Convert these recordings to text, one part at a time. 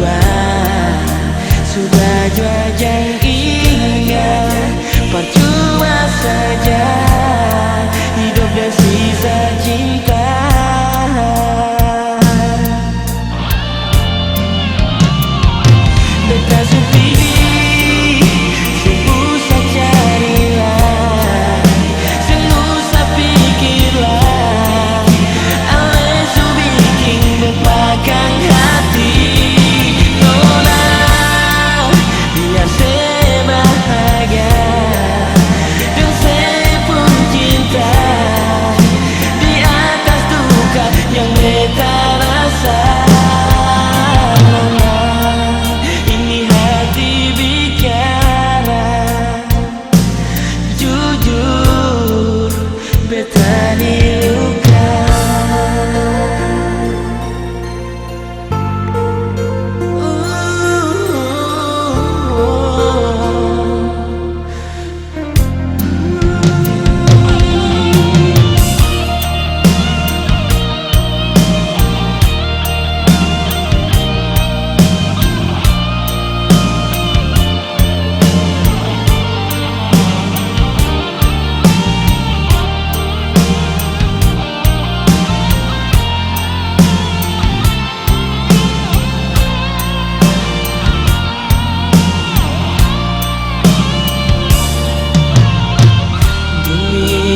jua, sudah jua yang ingat. Percuma saja hidup dan sisa cinta. Beta supiri, seusah carilah, seusah pikirlah, ale su bikin berpakang hati. Nona, biar saya bahagia dan saya pun cinta di atas duka yang beta rasa.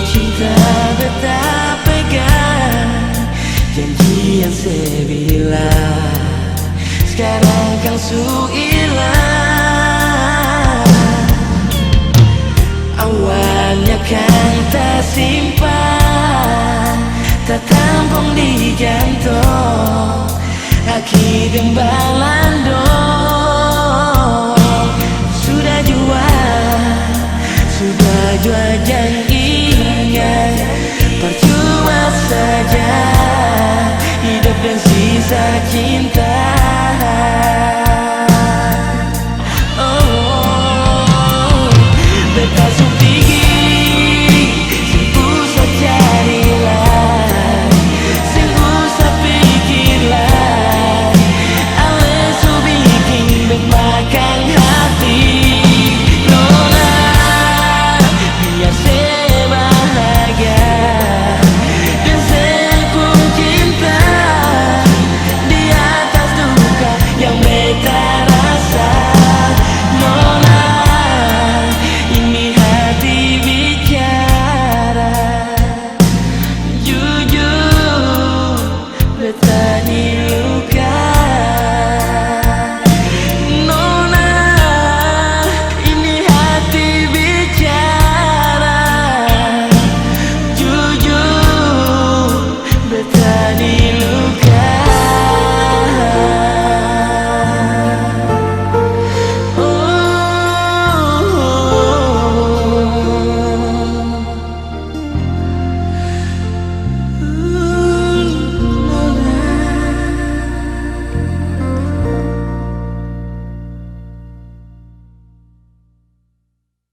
Cinta beta pegang, janji yang saya bilang sekarang kan su hilang. Awalnya kan tak simpan, tak tampung di jantung, akhirnya balandong. Sudah jua janji, percuma saja hidup dan sisa cinta.